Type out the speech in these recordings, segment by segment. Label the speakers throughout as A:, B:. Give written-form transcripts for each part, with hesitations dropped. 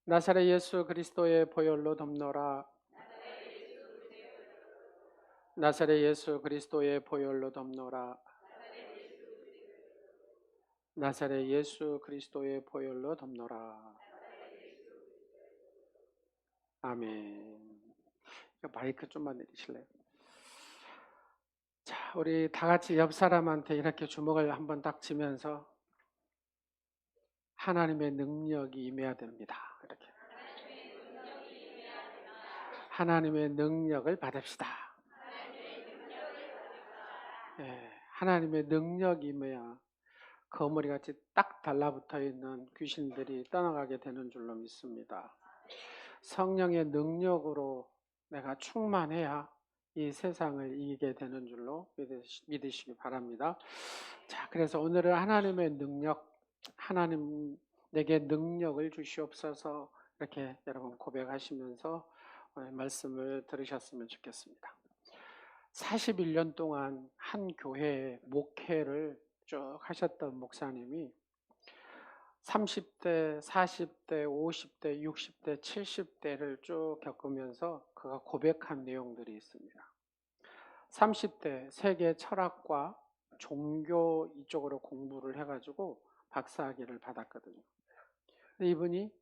A: 나사렛 예수 그리스도의 보혈로 덮노라. 나사렛 예수 그리스도의 보혈로 덮노라. 나사렛 예수 그리스도의 보혈로 덮노라. 아멘. 마이크 좀만 내리실래요? 자, 우리 다 같이 옆 사람한테 이렇게 주먹을 한번 딱 쥐면서 하나님의 능력이 임해야 됩니다. 이렇게. 하나님의 능력을 받읍시다. 예, 하나님의 능력이 임해야 거머리같이 딱 달라붙어 있는 귀신들이 떠나가게 되는 줄로 믿습니다. 성령의 능력으로 내가 충만해야 이 세상을 이기게 되는 줄로 믿으시기 바랍니다. 자, 그래서 오늘은 하나님의 능력, 하나님 내게 능력을 주시옵소서 이렇게 여러분 고백하시면서 오늘 말씀을 들으셨으면 좋겠습니다. 41년 동안 한 교회에 목회를 쭉 하셨던 목사님이 30대, 40대, 50대, 60대, 70대를 쭉 겪으면서 그가 고백한 내용들이 있습니다. 30대 세계 철학과 종교 이쪽으로 공부를 해가지고 박사학위를 받았거든요. 근데 이분이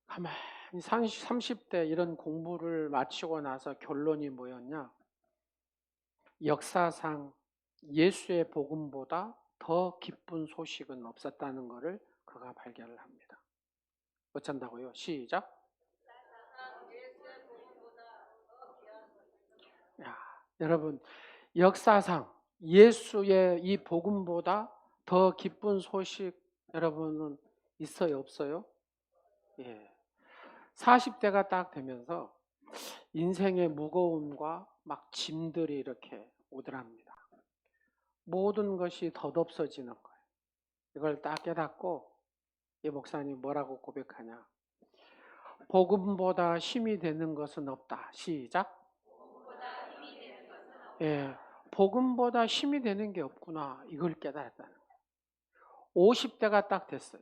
A: 가만히 30대 이런 공부를 마치고 나서 결론이 뭐였냐? 역사상 예수의 복음보다 더 기쁜 소식은 없었다는 것을 그가 발견을 합니다. 어쩐다고요? 시작. 야, 여러분, 역사상 예수의 이 복음보다 더 기쁜 소식 여러분은 있어요, 없어요? 예. 40대가 딱 되면서 인생의 무거움과 막 짐들이 이렇게 오더랍니다. 모든 것이 덧없어지는 거예요. 이걸 딱 깨닫고 이 목사님 뭐라고 고백하냐? 복음보다 힘이 되는 것은 없다. 시작. 예, 복음보다 힘이 되는 게 없구나. 이걸 깨달았다는 거예요. 50대가 딱 됐어요.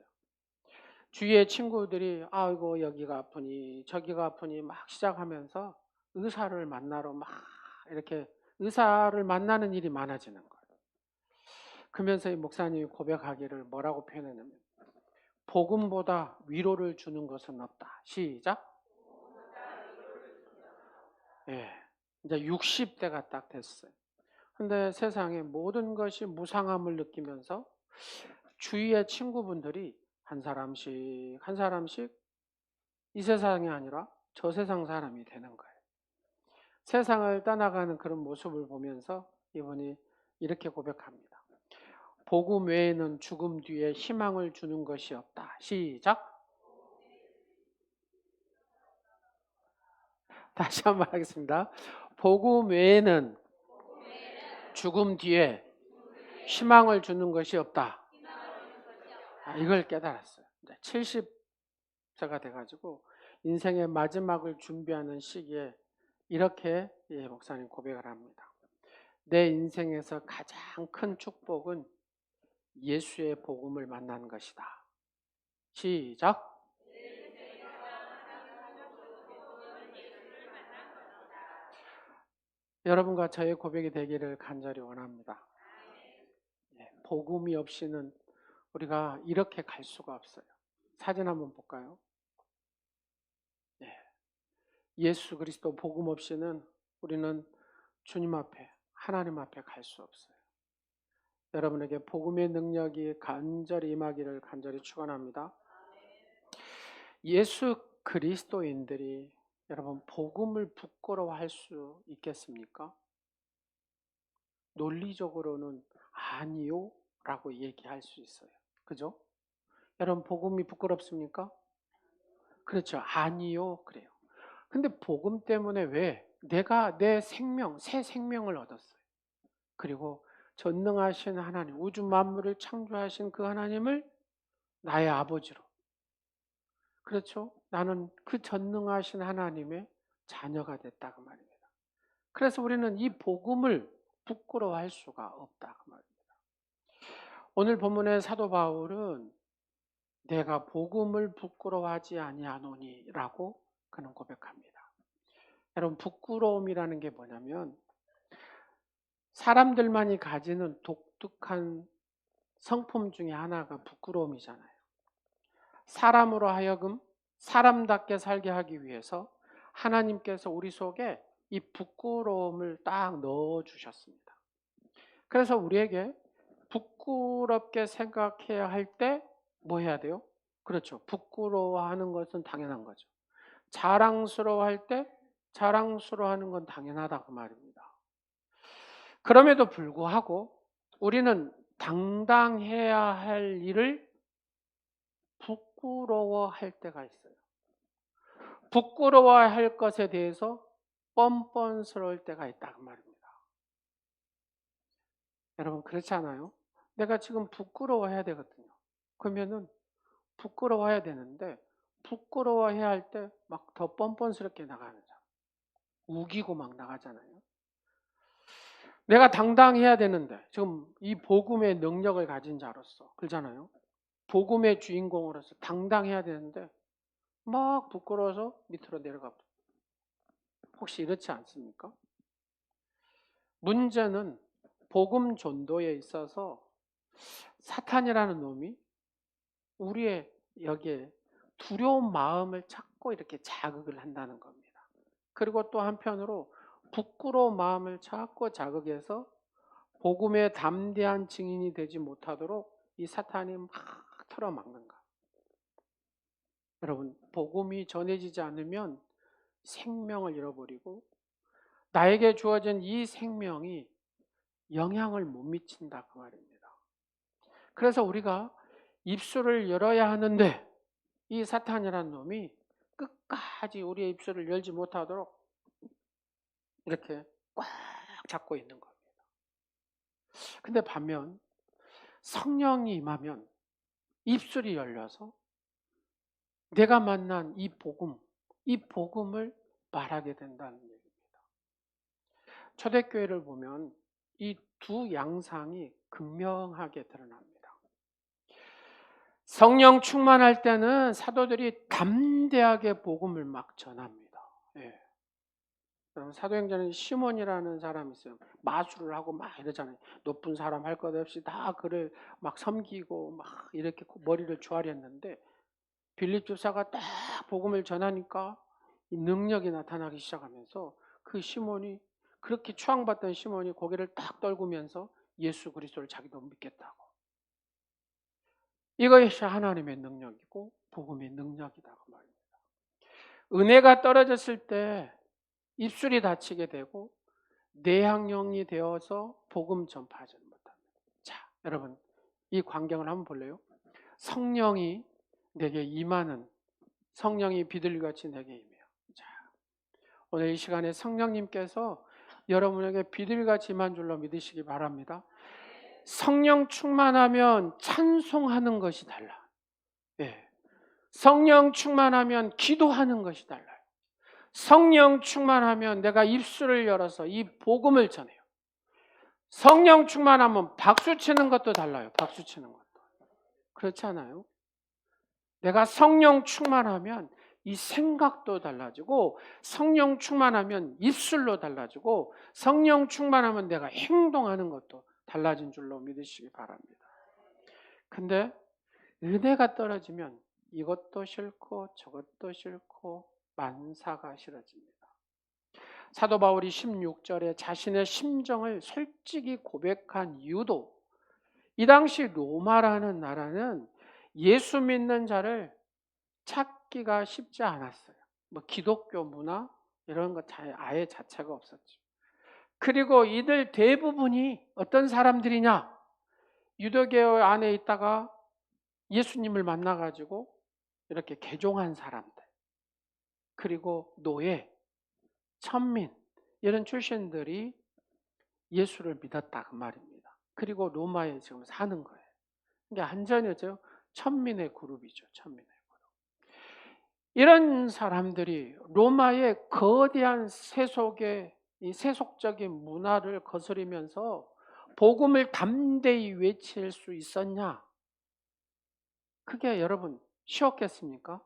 A: 주위의 친구들이 아이고 여기가 아프니 저기가 아프니 막 시작하면서 의사를 만나러 막 이렇게 의사를 만나는 일이 많아지는 거예요. 그러면서 이 목사님이 고백하기를 뭐라고 표현했냐면 복음보다 위로를 주는 것은 없다. 시작. 예, 이제 60대가 딱 됐어요. 근데 세상에 모든 것이 무상함을 느끼면서 주위의 친구분들이 한 사람씩 한 사람씩 이 세상이 아니라 저 세상 사람이 되는 거예요. 세상을 떠나가는 그런 모습을 보면서 이분이 이렇게 고백합니다. 복음 외에는 죽음 뒤에 희망을 주는 것이 없다. 시작. 다시 한번 하겠습니다. 복음 외에는 죽음 뒤에 희망을 주는 것이 없다. 이걸 깨달았어요. 70세가 돼가지고 인생의 마지막을 준비하는 시기에 이렇게 목사님 고백을 합니다. 내 인생에서 가장 큰 축복은 예수의 복음을 만난 것이다. 시작. 여러분과 저의 고백이 되기를 간절히 원합니다. 복음이 없이는 우리가 이렇게 갈 수가 없어요. 사진 한번 볼까요? 예수 그리스도 복음 없이는 우리는 주님 앞에 하나님 앞에 갈 수 없어요. 여러분에게 복음의 능력이 간절히 임하기를 간절히 축원합니다. 예수 그리스도인들이 여러분 복음을 부끄러워할 수 있겠습니까? 논리적으로는 아니요 라고 얘기할 수 있어요. 그죠? 여러분 복음이 부끄럽습니까? 그렇죠. 아니요 그래요. 근데 복음 때문에 왜? 내가 내 생명, 새 생명을 얻었어요. 그리고 전능하신 하나님, 우주 만물을 창조하신 그 하나님을 나의 아버지로. 그렇죠? 나는 그 전능하신 하나님의 자녀가 됐다 그 말입니다. 그래서 우리는 이 복음을 부끄러워할 수가 없다 그 말입니다. 오늘 본문의 사도 바울은 내가 복음을 부끄러워하지 아니하노니라고 그는 고백합니다. 여러분, 부끄러움이라는 게 뭐냐면 사람들만이 가지는 독특한 성품 중에 하나가 부끄러움이잖아요. 사람으로 하여금 사람답게 살게 하기 위해서 하나님께서 우리 속에 이 부끄러움을 딱 넣어 주셨습니다. 그래서 우리에게 부끄럽게 생각해야 할 때 뭐 해야 돼요? 그렇죠. 부끄러워하는 것은 당연한 거죠. 자랑스러워할 때 자랑스러워하는 건 당연하다 그 말입니다. 그럼에도 불구하고 우리는 당당해야 할 일을 부끄러워할 때가 있어요. 부끄러워할 것에 대해서 뻔뻔스러울 때가 있다 그 말입니다. 여러분, 그렇지 않아요? 내가 지금 부끄러워해야 되거든요. 그러면은 부끄러워해야 되는데 부끄러워해야 할 때 막 더 뻔뻔스럽게 나가는 사람, 우기고 막 나가잖아요. 내가 당당해야 되는데 지금 이 복음의 능력을 가진 자로서 그러잖아요. 복음의 주인공으로서 당당해야 되는데 막 부끄러워서 밑으로 내려가고. 혹시 이렇지 않습니까? 문제는 복음 전도에 있어서 사탄이라는 놈이 우리의 여기에 두려운 마음을 자꾸 이렇게 자극을 한다는 겁니다. 그리고 또 한편으로 부끄러운 마음을 자꾸 자극해서 복음의 담대한 증인이 되지 못하도록 이 사탄이 막 틀어막는 거. 여러분, 복음이 전해지지 않으면 생명을 잃어버리고 나에게 주어진 이 생명이 영향을 못 미친다 그 말입니다. 그래서 우리가 입술을 열어야 하는데 이 사탄이라는 놈이 끝까지 우리의 입술을 열지 못하도록 이렇게 꽉 잡고 있는 겁니다. 근데 반면 성령이 임하면 입술이 열려서 내가 만난 이 복음을 말하게 된다는 얘기입니다. 초대교회를 보면 이 두 양상이 극명하게 드러납니다. 성령 충만할 때는 사도들이 담대하게 복음을 막 전합니다. 예. 사도행전에 시몬이라는 사람이 있어요. 마술을 하고 막 이러잖아요. 높은 사람 할 것 없이 다 그를 막 섬기고 막 이렇게 머리를 조아렸는데 빌립 집사가 딱 복음을 전하니까 이 능력이 나타나기 시작하면서 그 시몬이 그렇게 추앙받던 시몬이 고개를 딱 떨구면서 예수 그리스도를 자기도 믿겠다고. 이것이 하나님의 능력이고 복음의 능력이다 그 말입니다. 은혜가 떨어졌을 때 입술이 닫히게 되고 내향형이 되어서 복음 전파하지 못합니다. 자, 여러분 이 광경을 한번 볼래요? 성령이 내게 임하는 성령이 비둘기같이 내게 임해요. 자, 오늘 이 시간에 성령님께서 여러분에게 비둘기같이 임한 줄로 믿으시기 바랍니다. 성령 충만하면 찬송하는 것이 달라. 예. 성령 충만하면 기도하는 것이 달라요. 성령 충만하면 내가 입술을 열어서 이 복음을 전해요. 성령 충만하면 박수 치는 것도 달라요. 박수 치는 것도. 그렇지 않아요? 내가 성령 충만하면 이 생각도 달라지고 성령 충만하면 입술로 달라지고 성령 충만하면 내가 행동하는 것도 달라진 줄로 믿으시기 바랍니다. 근데 은혜가 떨어지면 이것도 싫고 저것도 싫고 만사가 싫어집니다. 사도 바울이 16절에 자신의 심정을 솔직히 고백한 이유도 이 당시 로마라는 나라는 예수 믿는 자를 찾기가 쉽지 않았어요. 뭐 기독교 문화 이런 거 아예 자체가 없었죠. 그리고 이들 대부분이 어떤 사람들이냐? 유대교 안에 있다가 예수님을 만나가지고 이렇게 개종한 사람들, 그리고 노예, 천민 이런 출신들이 예수를 믿었다 그 말입니다. 그리고 로마에 지금 사는 거예요. 이게 한전이죠. 천민의 그룹이죠. 천민의 그룹. 이런 사람들이 로마의 거대한 세속의 이 세속적인 문화를 거스리면서 복음을 담대히 외칠 수 있었냐? 그게 여러분 쉬웠겠습니까?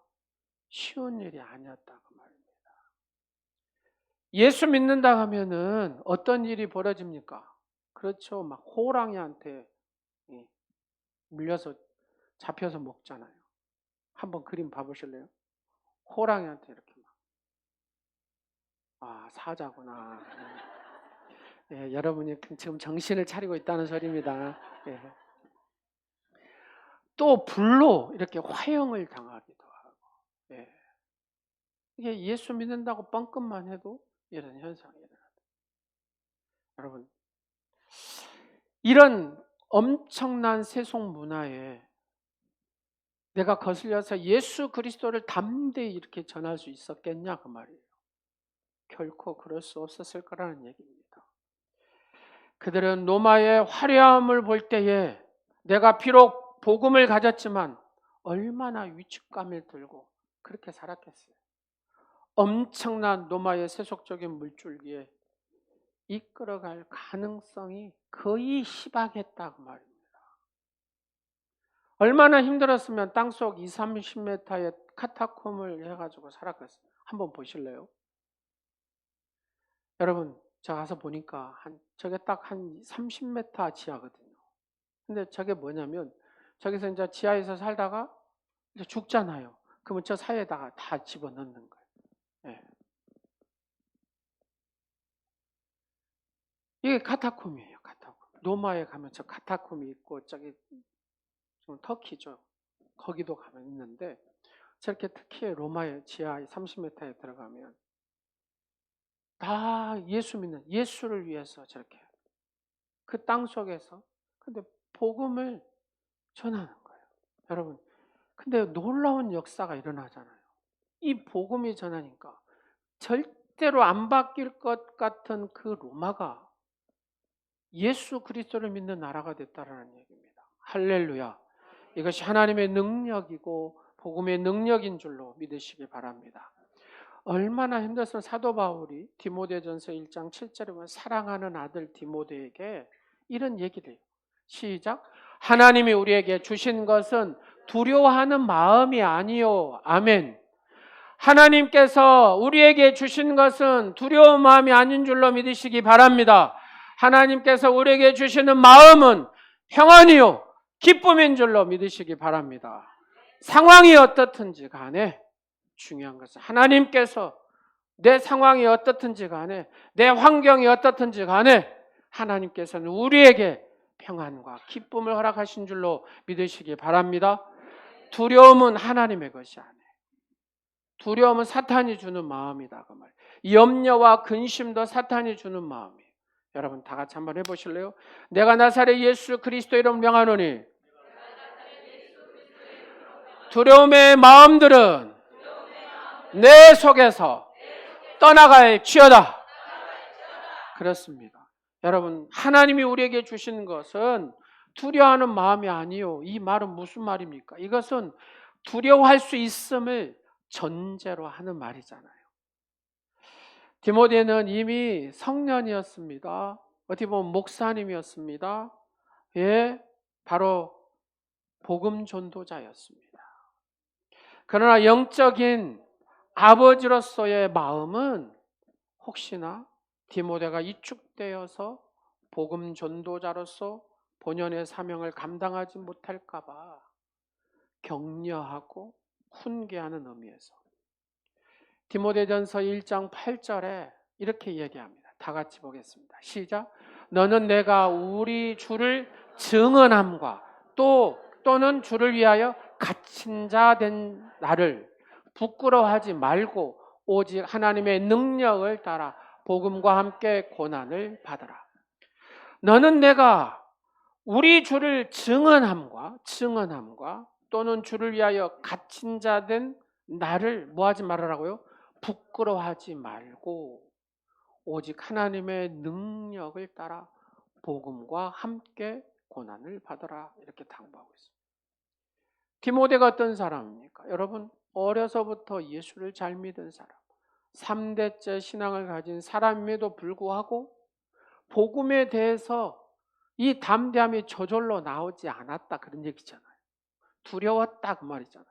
A: 쉬운 일이 아니었다고 말입니다. 예수 믿는다 하면은 어떤 일이 벌어집니까? 그렇죠. 막 호랑이한테 물려서 잡혀서 먹잖아요. 한번 그림 봐보실래요? 호랑이한테 이렇게 막. 아, 사자구나. 예, 여러분이 지금 정신을 차리고 있다는 소리입니다. 예. 또 불로 이렇게 화형을 당하기도 하고. 예. 이게 예수 믿는다고 뻥끗만 해도 이런 현상이 일어납니다. 여러분, 이런 엄청난 세속 문화에 내가 거슬려서 예수 그리스도를 담대히 이렇게 전할 수 있었겠냐 그 말이에요. 결코 그럴 수 없었을 거라는 얘기입니다. 그들은 로마의 화려함을 볼 때에 내가 비록 복음을 가졌지만 얼마나 위축감을 들고 그렇게 살았겠어요. 엄청난 로마의 세속적인 물줄기에 이끌어갈 가능성이 거의 희박했다고 말입니다. 얼마나 힘들었으면 땅속 20, 30m의 카타콤을 해가지고 살았겠어요. 한번 보실래요? 여러분, 제가 가서 보니까 저게 딱 한 30m 지하거든요. 근데 저게 뭐냐면 저기서 이제 지하에서 살다가 이제 죽잖아요. 그러면 저 사이에다가 다 집어넣는 거예요. 예. 이게 카타콤이에요. 카타콤. 로마에 가면 저 카타콤이 있고 저기 좀 터키죠. 거기도 가면 있는데 저렇게 특히 로마의 지하 30m에 들어가면 다 예수 믿는 예수를 위해서 저렇게 그 땅 속에서 근데 복음을 전하는 거예요. 여러분, 근데 놀라운 역사가 일어나잖아요. 이 복음이 전하니까 절대로 안 바뀔 것 같은 그 로마가 예수 그리스도를 믿는 나라가 됐다라는 얘기입니다. 할렐루야. 이것이 하나님의 능력이고 복음의 능력인 줄로 믿으시기 바랍니다. 얼마나 힘들었으면 사도 바울이 디모데전서 1장 7절에 보면 사랑하는 아들 디모데에게 이런 얘기를 해요. 시작. 하나님이 우리에게 주신 것은 두려워하는 마음이 아니요. 아멘. 하나님께서 우리에게 주신 것은 두려운 마음이 아닌 줄로 믿으시기 바랍니다. 하나님께서 우리에게 주시는 마음은 평안이요 기쁨인 줄로 믿으시기 바랍니다. 상황이 어떻든지 간에 중요한 것은 하나님께서 내 상황이 어떻든지 간에 내 환경이 어떻든지 간에 하나님께서는 우리에게 평안과 기쁨을 허락하신 줄로 믿으시기 바랍니다. 두려움은 하나님의 것이 아니에요. 두려움은 사탄이 주는 마음이다 그 말. 염려와 근심도 사탄이 주는 마음이에요. 여러분 다 같이 한번 해보실래요? 내가 나사렛 예수 그리스도 이름 명하노니 두려움의 마음들은 내 속에서 떠나갈지어다. 그렇습니다. 여러분 하나님이 우리에게 주시는 것은 두려워하는 마음이 아니요. 이 말은 무슨 말입니까? 이것은 두려워할 수 있음을 전제로 하는 말이잖아요. 디모데는 이미 성년이었습니다. 어떻게 보면 목사님이었습니다. 예, 바로 복음 전도자였습니다. 그러나 영적인 아버지로서의 마음은 혹시나 디모데가 이축되어서 복음 전도자로서 본연의 사명을 감당하지 못할까 봐 격려하고 훈계하는 의미에서 디모데전서 1장 8절에 이렇게 얘기합니다. 다 같이 보겠습니다. 시작. 너는 내가 우리 주를 증언함과 또는 주를 위하여 갇힌 자 된 나를 부끄러워하지 말고 오직 하나님의 능력을 따라 복음과 함께 고난을 받으라. 너는 내가 우리 주를 증언함과 또는 주를 위하여 갇힌 자 된 나를 뭐하지 말으라고요? 부끄러워하지 말고 오직 하나님의 능력을 따라 복음과 함께 고난을 받으라 이렇게 당부하고 있습니다. 디모데가 어떤 사람입니까? 여러분 어려서부터 예수를 잘 믿은 사람 3대째 신앙을 가진 사람임에도 불구하고 복음에 대해서 이 담대함이 저절로 나오지 않았다 그런 얘기잖아요. 두려웠다 그 말이잖아요.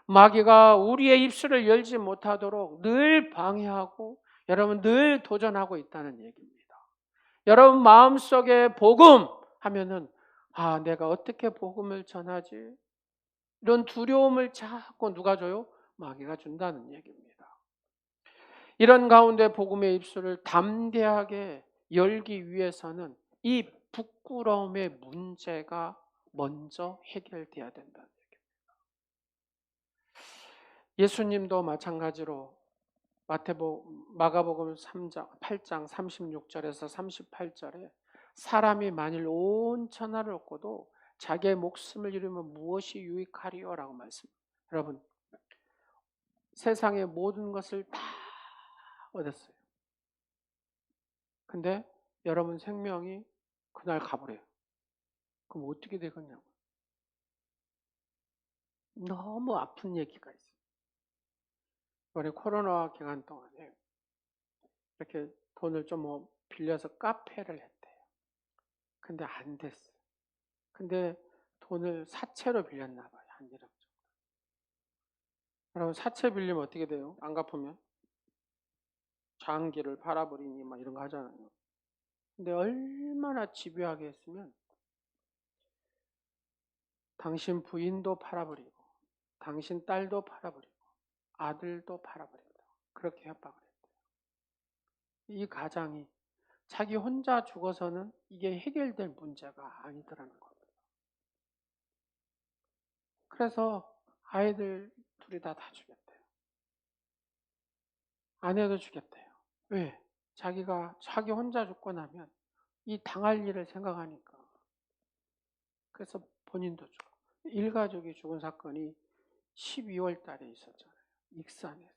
A: 마귀가 우리의 입술을 열지 못하도록 늘 방해하고 여러분 늘 도전하고 있다는 얘기입니다. 여러분 마음속에 복음 하면은 내가 어떻게 복음을 전하지? 이런 두려움을 자꾸 누가 줘요? 마귀가 준다는 얘기입니다. 이런 가운데 복음의 입술을 담대하게 열기 위해서는 이 부끄러움의 문제가 먼저 해결돼야 된다는 얘기입니다. 예수님도 마찬가지로 마가복음 8장 36절에서 38절에 사람이 만일 온 천하를 얻고도 자기의 목숨을 잃으면 무엇이 유익하리요? 라고 말씀합니다. 여러분 세상의 모든 것을 다 얻었어요. 근데 여러분 생명이 그날 가버려요. 그럼 어떻게 되겠냐고. 너무 아픈 얘기가 있어요. 이번에 코로나 기간 동안에 이렇게 돈을 좀 빌려서 카페를 했대요. 근데 안 됐어. 근데 돈을 사채로 빌렸나 봐요. 한 1억 정도. 여러분 사채 빌리면 어떻게 돼요? 안 갚으면 장기를 팔아버리니 막 이런 거 하잖아요. 근데 얼마나 집요하게 했으면 당신 부인도 팔아버리고 당신 딸도 팔아버리고 아들도 팔아버린다. 그렇게 협박을 했대요. 이 가장이 자기 혼자 죽어서는 이게 해결될 문제가 아니더라는 겁니다. 그래서 아이들 둘이 다 죽였대요. 아내도 죽였대요. 왜? 자기 혼자 죽고 나면 이 당할 일을 생각하니까. 그래서 본인도 죽어. 일가족이 죽은 사건이 12월 달에 있었잖아요. 익산에서.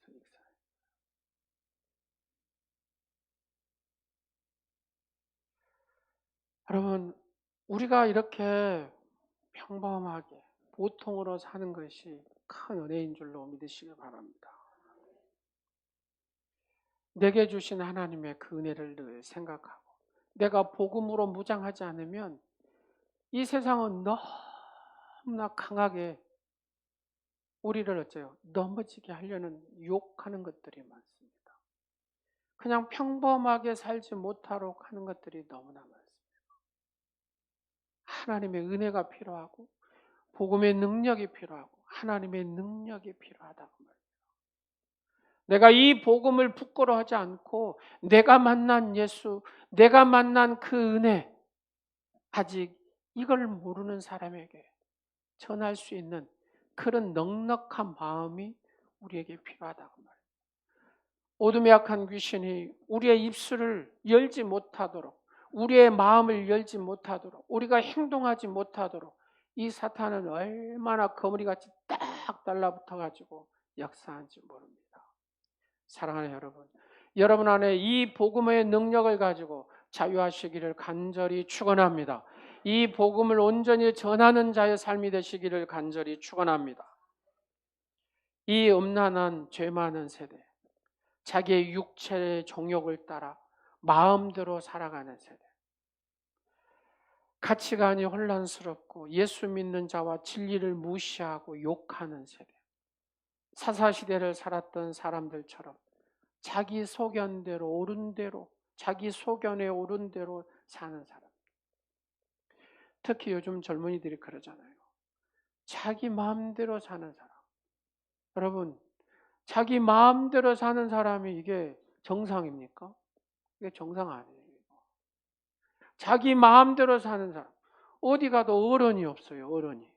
A: 여러분, 우리가 이렇게 평범하게 보통으로 사는 것이 큰 은혜인 줄로 믿으시기 바랍니다. 내게 주신 하나님의 그 은혜를 늘 생각하고 내가 복음으로 무장하지 않으면 이 세상은 너무나 강하게 우리를 어째요? 넘어지게 하려는 욕하는 것들이 많습니다. 그냥 평범하게 살지 못하도록 하는 것들이 너무나 많습니다. 하나님의 은혜가 필요하고 복음의 능력이 필요하고 하나님의 능력이 필요하다고 말합니다. 내가 이 복음을 부끄러워하지 않고 내가 만난 예수, 내가 만난 그 은혜 아직 이걸 모르는 사람에게 전할 수 있는 그런 넉넉한 마음이 우리에게 필요하다고 말합니다. 어둠의 악한 귀신이 우리의 입술을 열지 못하도록 우리의 마음을 열지 못하도록 우리가 행동하지 못하도록 이 사탄은 얼마나 거머리같이 딱 달라붙어 가지고 역사한지 모릅니다. 사랑하는 여러분, 여러분 안에 이 복음의 능력을 가지고 자유하시기를 간절히 축원합니다. 이 복음을 온전히 전하는 자의 삶이 되시기를 간절히 축원합니다. 이 음란한 죄 많은 세대, 자기의 육체의 정욕을 따라 마음대로 살아가는 세대, 가치관이 혼란스럽고 예수 믿는 자와 진리를 무시하고 욕하는 세대, 사사시대를 살았던 사람들처럼 자기 소견대로 옳은 대로 자기 소견에 옳은 대로 사는 사람. 특히 요즘 젊은이들이 그러잖아요. 자기 마음대로 사는 사람. 여러분, 자기 마음대로 사는 사람이 이게 정상입니까? 이게 정상 아니에요. 자기 마음대로 사는 사람. 어디 가도 어른이 없어요. 어른이.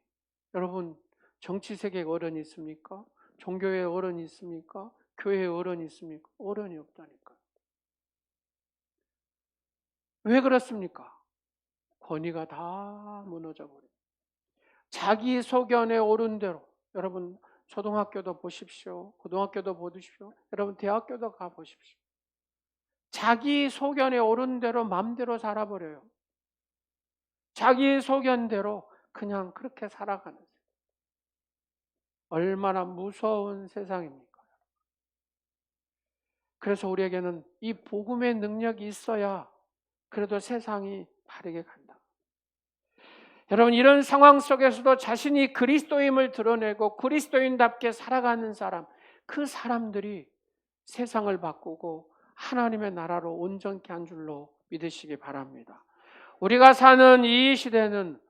A: 여러분, 정치 세계에 어른이 있습니까? 종교에 어른이 있습니까? 교회에 어른이 있습니까? 어른이 없다니까요. 왜 그렇습니까? 권위가 다 무너져 버려요. 자기 소견에 옳은 대로. 여러분 초등학교도 보십시오. 고등학교도 보십시오. 여러분 대학교도 가 보십시오. 자기 소견에 옳은 대로 마음대로 살아버려요. 자기 소견대로 그냥 그렇게 살아가는 세상. 얼마나 무서운 세상입니까? 그래서 우리에게는 이 복음의 능력이 있어야 그래도 세상이 바르게 간다. 여러분, 이런 상황 속에서도 자신이 그리스도임을 드러내고 그리스도인답게 살아가는 사람, 그 사람들이 세상을 바꾸고 하나님의 나라로 온전케 한 줄로 믿으시기 바랍니다. 우리가 사는 이 시대는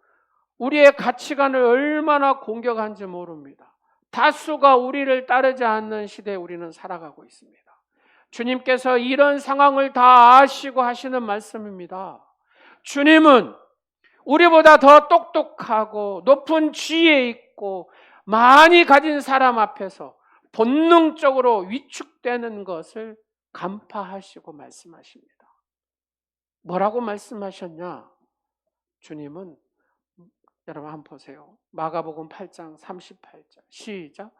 A: 우리의 가치관을 얼마나 공격한지 모릅니다. 다수가 우리를 따르지 않는 시대에 우리는 살아가고 있습니다. 주님께서 이런 상황을 다 아시고 하시는 말씀입니다. 주님은 우리보다 더 똑똑하고 높은 지혜 있고 많이 가진 사람 앞에서 본능적으로 위축되는 것을 간파하시고 말씀하십니다. 뭐라고 말씀하셨냐? 주님은, 여러분 한번 보세요. 마가복음 8장 38절 시작.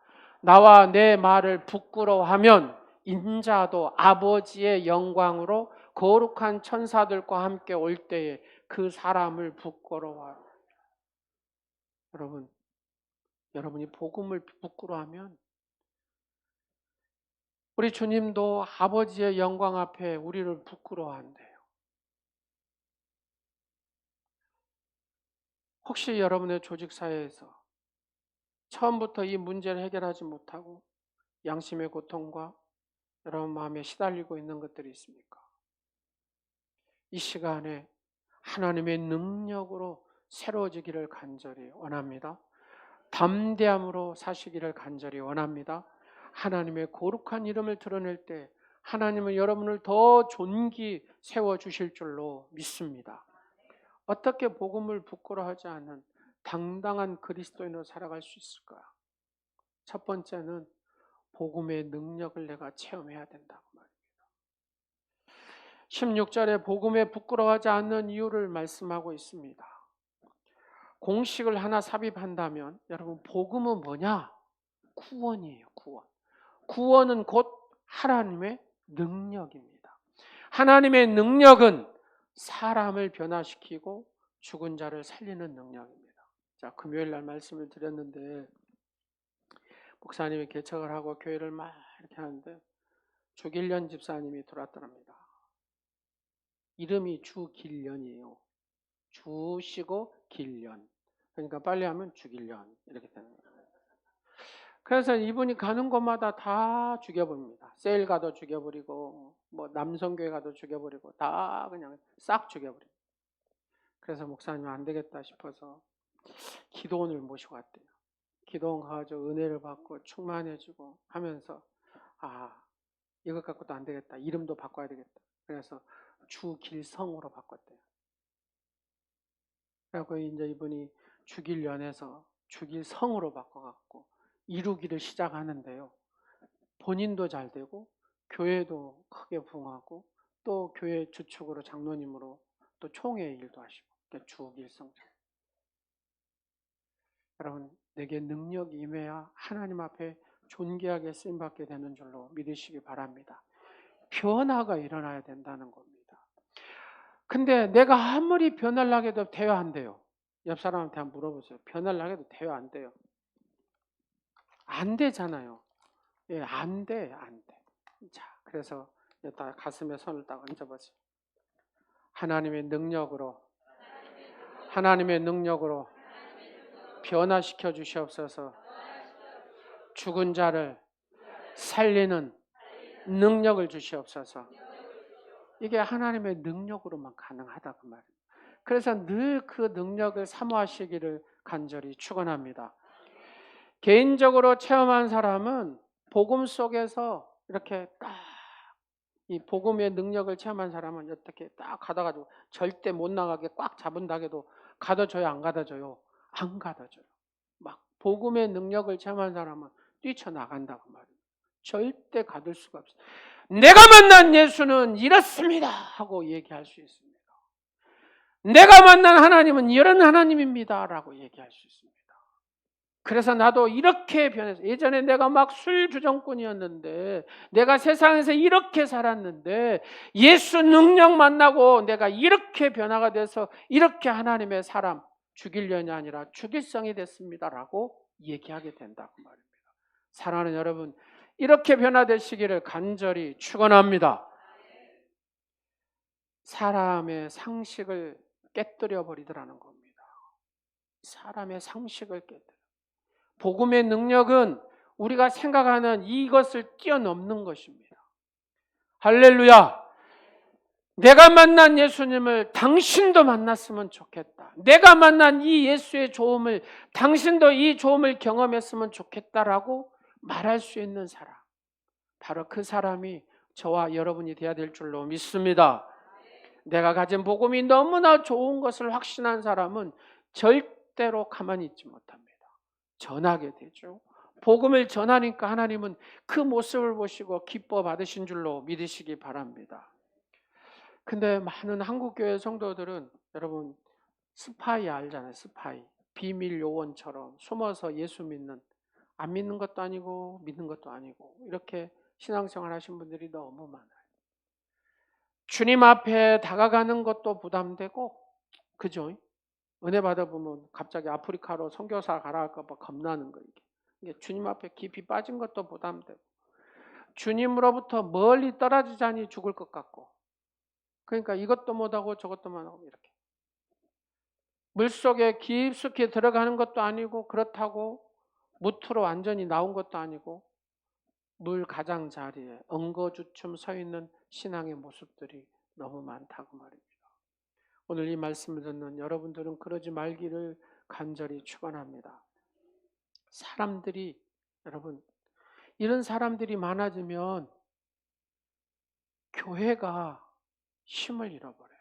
A: 나와 내 말을 부끄러워하면 인자도 아버지의 영광으로 거룩한 천사들과 함께 올 때에 그 사람을 부끄러워하라. 여러분이 복음을 부끄러워하면 우리 주님도 아버지의 영광 앞에 우리를 부끄러워한대요. 혹시 여러분의 조직사회에서 처음부터 이 문제를 해결하지 못하고 양심의 고통과 여러분 마음에 시달리고 있는 것들이 있습니까? 이 시간에 하나님의 능력으로 새로워지기를 간절히 원합니다. 담대함으로 사시기를 간절히 원합니다. 하나님의 거룩한 이름을 드러낼 때 하나님은 여러분을 더 존귀 세워주실 줄로 믿습니다. 어떻게 복음을 부끄러워하지 않은 당당한 그리스도인으로 살아갈 수 있을까? 첫 번째는 복음의 능력을 내가 체험해야 된다고 말입니다. 16절에 복음에 부끄러워하지 않는 이유를 말씀하고 있습니다. 공식을 하나 삽입한다면 여러분, 복음은 뭐냐? 구원이에요. 구원. 구원은 곧 하나님의 능력입니다. 하나님의 능력은 사람을 변화시키고 죽은 자를 살리는 능력입니다. 자, 금요일 날 말씀을 드렸는데 목사님이 개척을 하고 교회를 막 이렇게 하는데 주길련 집사님이 들어왔더랍니다. 이름이 주길련이에요. 주시고 길련. 그러니까 빨리 하면 주길련 이렇게 되는 거예요. 그래서 이분이 가는 곳마다 다 죽여버립니다. 세일 가도 죽여버리고 뭐 남성교회 가도 죽여버리고 다 그냥 싹 죽여버립니다. 그래서 목사님 안 되겠다 싶어서 기도원을 모시고 왔대요. 기도원 가가지고 은혜를 받고 충만해지고 하면서 이것 갖고도 안 되겠다. 이름도 바꿔야 되겠다. 그래서 주길성으로 바꿨대요. 그래서 이제 이분이 주길련에서 주길성으로 바꿔갖고 이루기를 시작하는데요. 본인도 잘 되고 교회도 크게 부흥하고 또 교회 주축으로 장로님으로 또 총회 일도 하시고 주길성. 여러분, 내게 능력이 임해야 하나님 앞에 존귀하게 쓰임받게 되는 줄로 믿으시기 바랍니다. 변화가 일어나야 된다는 겁니다. 근데 내가 아무리 변화를 해도 대화 안 돼요. 옆 사람한테 한번 물어보세요. 변화를 해도 대화 안 돼요. 안 되잖아요. 예, 안 돼. 자, 그래서 여기다 가슴에 손을 딱 얹어보세요. 하나님의 능력으로 변화시켜 주시옵소서. 죽은 자를 살리는 능력을 주시옵소서. 이게 하나님의 능력으로만 가능하다 그 말입니다. 그래서 늘 그 능력을 사모하시기를 간절히 축원합니다. 개인적으로 체험한 사람은 복음 속에서 이렇게 딱 이 복음의 능력을 체험한 사람은 어떻게 딱 가다가지고 절대 못 나가게 꽉 잡은다 해도 가둬줘요, 안 가둬줘요? 안 가둬줘요. 막 복음의 능력을 체험한 사람은 뛰쳐나간다고 말이에요. 절대 가둘 수가 없어요. 내가 만난 예수는 이렇습니다 하고 얘기할 수 있습니다. 내가 만난 하나님은 이런 하나님입니다 라고 얘기할 수 있습니다. 그래서 나도 이렇게 변해서, 예전에 내가 막 술주정꾼이었는데 내가 세상에서 이렇게 살았는데 예수 능력 만나고 내가 이렇게 변화가 돼서 이렇게 하나님의 사람, 죽일련이 아니라 죽일성이 됐습니다라고 얘기하게 된다고 말입니다. 사랑하는 여러분, 이렇게 변화되시기를 간절히 축원합니다. 사람의 상식을 깨뜨려 버리더라는 겁니다. 사람의 상식을 깨뜨려. 복음의 능력은 우리가 생각하는 이것을 뛰어넘는 것입니다. 할렐루야! 내가 만난 예수님을 당신도 만났으면 좋겠다. 내가 만난 이 예수의 좋음을 당신도 이 좋음을 경험했으면 좋겠다라고 말할 수 있는 사람. 바로 그 사람이 저와 여러분이 되어야 될 줄로 믿습니다. 내가 가진 복음이 너무나 좋은 것을 확신한 사람은 절대로 가만히 있지 못합니다. 전하게 되죠. 복음을 전하니까 하나님은 그 모습을 보시고 기뻐 받으신 줄로 믿으시기 바랍니다. 근데 많은 한국교회 성도들은 여러분 스파이 알잖아요. 스파이. 비밀 요원처럼 숨어서 예수 믿는, 안 믿는 것도 아니고 믿는 것도 아니고 이렇게 신앙생활 하신 분들이 너무 많아요. 주님 앞에 다가가는 것도 부담되고, 그죠? 은혜 받아보면 갑자기 아프리카로 선교사 가라 할까 봐 겁나는 거예요. 이게 주님 앞에 깊이 빠진 것도 부담되고, 주님으로부터 멀리 떨어지자니 죽을 것 같고, 그러니까 이것도 못하고 저것도 못하고 이렇게. 물속에 깊숙이 들어가는 것도 아니고 그렇다고 무트로 완전히 나온 것도 아니고 물 가장자리에 엉거주춤 서 있는 신앙의 모습들이 너무 많다고 말입니다. 오늘 이 말씀을 듣는 여러분들은 그러지 말기를 간절히 축원합니다. 사람들이 여러분 이런 사람들이 많아지면 교회가 힘을 잃어버려요.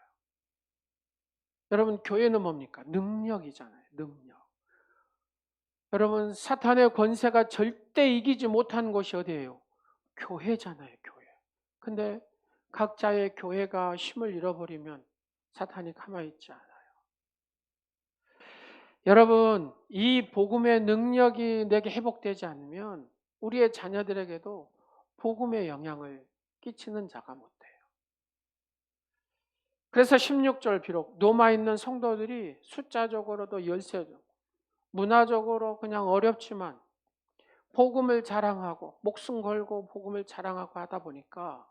A: 여러분 교회는 뭡니까? 능력이잖아요. 능력. 여러분 사탄의 권세가 절대 이기지 못한 곳이 어디예요? 교회잖아요. 교회. 근데 각자의 교회가 힘을 잃어버리면 사탄이 가만히 있지 않아요. 여러분 이 복음의 능력이 내게 회복되지 않으면 우리의 자녀들에게도 복음의 영향을 끼치는 자가 못 돼요. 그래서 16절 비록 로마에 있는 성도들이 숫자적으로도 열세죠. 문화적으로 그냥 어렵지만 복음을 자랑하고 목숨 걸고 복음을 자랑하고 하다 보니까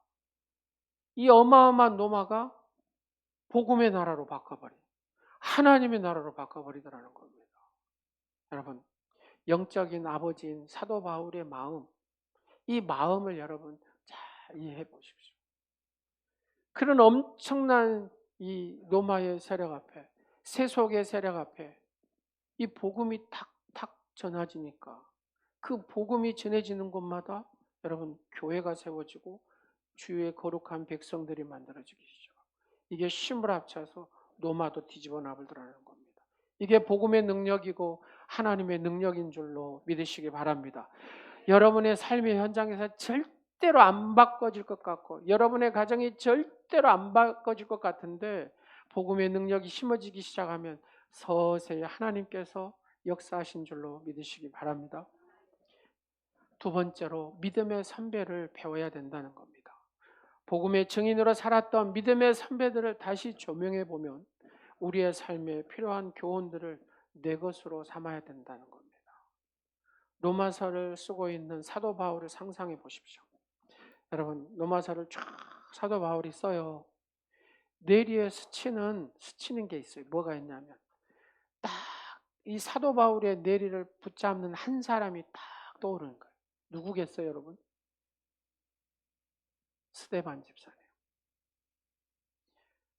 A: 이 어마어마한 로마가 복음의 나라로 바꿔버려요. 하나님의 나라로 바꿔버리더라는 겁니다. 여러분 영적인 아버지인 사도 바울의 마음, 이 마음을 여러분 잘 이해해 보십시오. 그런 엄청난 이 로마의 세력 앞에, 세속의 세력 앞에 이 복음이 탁탁 전해지니까 그 복음이 전해지는 곳마다 여러분 교회가 세워지고 주의 거룩한 백성들이 만들어지기 시작. 이게 힘을 합쳐서 로마도 뒤집어 놔버리더라는 겁니다. 이게 복음의 능력이고 하나님의 능력인 줄로 믿으시기 바랍니다. 여러분의 삶의 현장에서 절대로 안 바꿔질 것 같고 여러분의 가정이 절대로 안 바꿔질 것 같은데 복음의 능력이 심어지기 시작하면 서서히 하나님께서 역사하신 줄로 믿으시기 바랍니다. 두 번째로 믿음의 선배를 배워야 된다는 겁니다. 복음의 증인으로 살았던 믿음의 선배들을 다시 조명해 보면 우리의 삶에 필요한 교훈들을 내 것으로 삼아야 된다는 겁니다. 로마서를 쓰고 있는 사도 바울을 상상해 보십시오. 여러분 로마서를 쫙 사도 바울이 써요. 뇌리에 스치는 게 있어요. 뭐가 있냐면 딱 이 사도 바울의 뇌리를 붙잡는 한 사람이 딱 떠오르는 거예요. 누구겠어요 여러분? 스데반 집사님.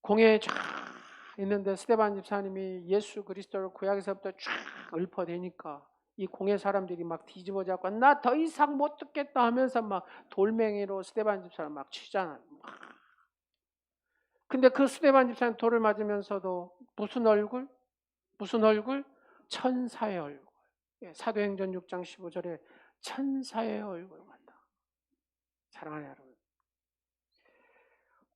A: 공회에 쫙 있는데 스데반 집사님이 예수 그리스도를 구약에서부터 쫙 읊어대니까 이 공회 사람들이 막 뒤집어 잡고 나 더 이상 못 듣겠다 하면서 막 돌멩이로 스데반 집사를 막 치잖아요. 근데 그 스데반 집사님 돌을 맞으면서도 무슨 얼굴? 무슨 얼굴? 천사의 얼굴. 사도행전 6장 15절에 천사의 얼굴 같다. 사랑하는 여러분.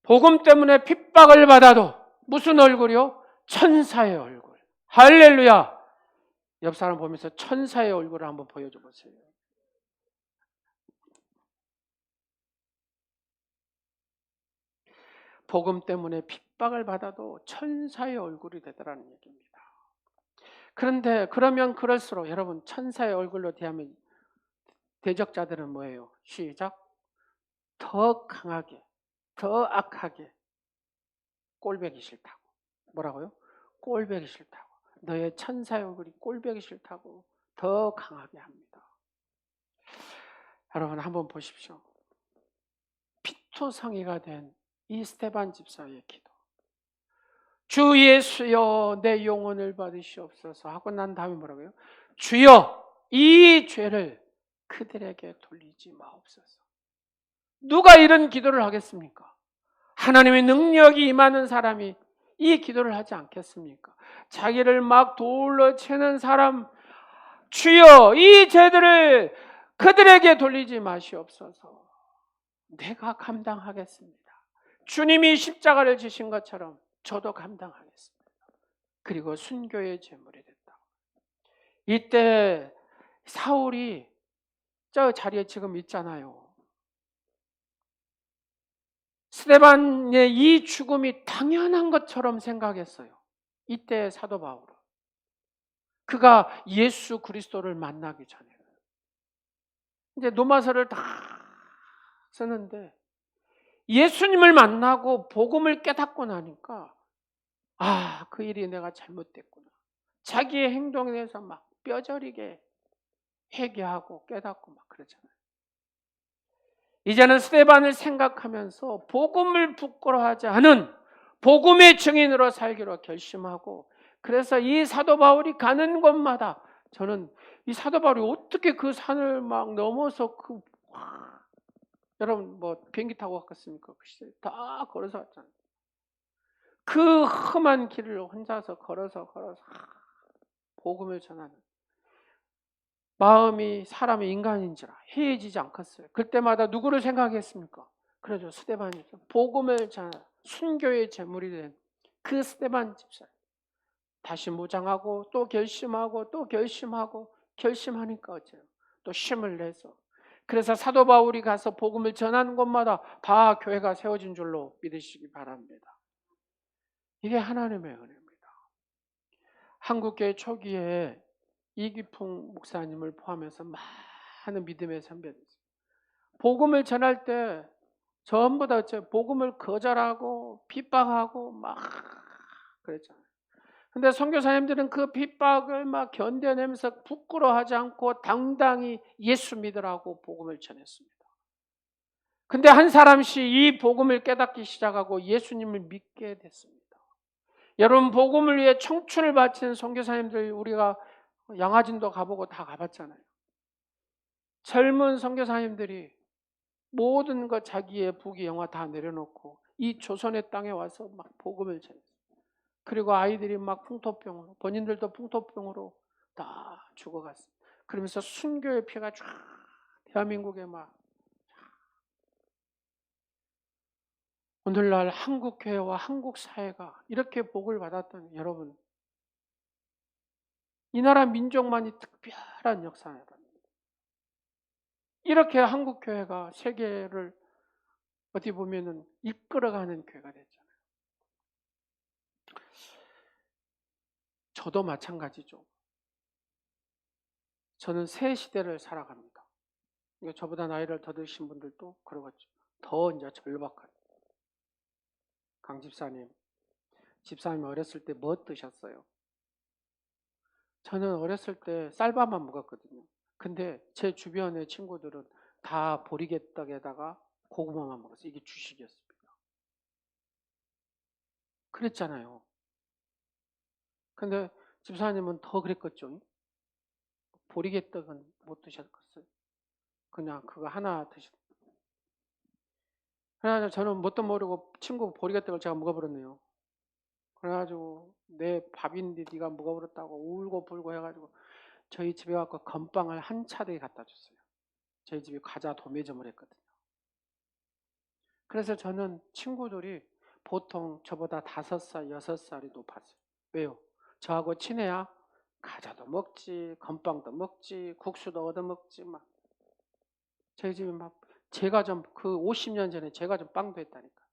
A: 복음 때문에 핍박을 받아도 무슨 얼굴이요? 천사의 얼굴. 할렐루야. 옆 사람 보면서 천사의 얼굴을 한번 보여줘 보세요. 복음 때문에 핍박을 받아도 천사의 얼굴이 되더라는 얘기입니다. 그런데 그러면 그럴수록 여러분 천사의 얼굴로 대하면 대적자들은 뭐예요? 시작. 더 강하게, 더 악하게 꼴배기 싫다고. 뭐라고요? 꼴배기 싫다고. 너의 천사의 얼굴이 꼴보기 싫다고 더 강하게 합니다. 여러분 한번 보십시오. 피투성이가 된 이 스데반 집사의 기도. 주 예수여 내 영혼을 받으시옵소서 하고 난 다음에 뭐라고요? 주여 이 죄를 그들에게 돌리지 마옵소서. 누가 이런 기도를 하겠습니까? 하나님의 능력이 임하는 사람이 이 기도를 하지 않겠습니까? 자기를 막 돌로 채는 사람, 주여 이 죄들을 그들에게 돌리지 마시옵소서. 내가 감당하겠습니다. 주님이 십자가를 지신 것처럼 저도 감당하겠습니다. 그리고 순교의 제물이 됐다. 이때 사울이 저 자리에 지금 있잖아요. 스데반의 이 죽음이 당연한 것처럼 생각했어요. 이때 사도 바울은. 그가 예수 그리스도를 만나기 전에. 이제 로마서를 다 쓰는데 예수님을 만나고 복음을 깨닫고 나니까 그 일이 내가 잘못됐구나. 자기의 행동에 대해서 막 뼈저리게 회개하고 깨닫고 막 그러잖아요. 이제는 스데반을 생각하면서 복음을 부끄러워하지 않은 복음의 증인으로 살기로 결심하고, 그래서 이 사도 바울이 가는 곳마다 저는 이 사도 바울이 어떻게 그 산을 막 넘어서 여러분 뭐 비행기 타고 갔겠습니까? 그 시대에 다 걸어서 왔잖아요. 그 험한 길을 혼자서 걸어서 복음을 전하는 마음이 사람의 인간인지라 해해지지 않겠어요. 그때마다 누구를 생각했습니까? 그러죠. 스데반이죠. 복음을 전하는 순교의 제물이 된 그 스데반 집사. 다시 무장하고 또 결심하고 또 결심하니까 어째요? 또 힘을 내서. 그래서 사도 바울이 가서 복음을 전하는 곳마다 다 교회가 세워진 줄로 믿으시기 바랍니다. 이게 하나님의 은혜입니다. 한국교회 초기에 이기풍 목사님을 포함해서 많은 믿음의 선배들, 복음을 전할 때 전부 다 복음을 거절하고 핍박하고 막 그랬잖아요. 근데 선교사님들은 그 핍박을 막 견뎌내면서 부끄러워하지 않고 당당히 예수 믿으라고 복음을 전했습니다. 근데 한 사람씩 이 복음을 깨닫기 시작하고 예수님을 믿게 됐습니다. 여러분 복음을 위해 청춘을 바치는 선교사님들 우리가 양화진도 가보고 다 가봤잖아요. 젊은 선교사님들이 모든 것 자기의 부귀 영화 다 내려놓고 이 조선의 땅에 와서 막 복음을 전했어요. 그리고 아이들이 막 풍토병으로, 본인들도 풍토병으로 다 죽어갔어요. 그러면서 순교의 피가 쫙 대한민국에 막. 오늘날 한국 교회와 한국 사회가 이렇게 복을 받았던 여러분, 이 나라 민족만이 특별한 역사예요. 이렇게 한국 교회가 세계를 어디 보면은 이끌어가는 교회가 됐잖아요. 저도 마찬가지죠. 저는 새 시대를 살아갑니다. 저보다 나이를 더 드신 분들도 그러겠죠. 더 이제 절박한. 강 집사님 어렸을 때 뭐 드셨어요? 저는 어렸을 때 쌀밥만 먹었거든요. 근데 제 주변의 친구들은 다 보리개떡에다가 고구마만 먹었어요. 이게 주식이었습니다. 그랬잖아요. 근데 집사님은 더 그랬겠죠. 보리개떡은 못 드셨겠어요. 그냥 그거 하나 드셨어요. 그래가지고 저는 뭣도 모르고 친구 보리개떡을 제가 먹어버렸네요. 그래가지고 내 밥인데 네가 먹어버렸다고 울고 불고 해가지고 저희 집에 와서 건빵을 한 차례 갖다 줬어요. 저희 집이 과자 도매점을 했거든요. 그래서 저는 친구들이 보통 저보다 5살, 6살이 높았어요. 왜요? 저하고 친해야 과자도 먹지, 건빵도 먹지, 국수도 얻어먹지 막. 저희 집이 막 제가 좀 그 50년 전에 제가 좀 빵도 했다니까.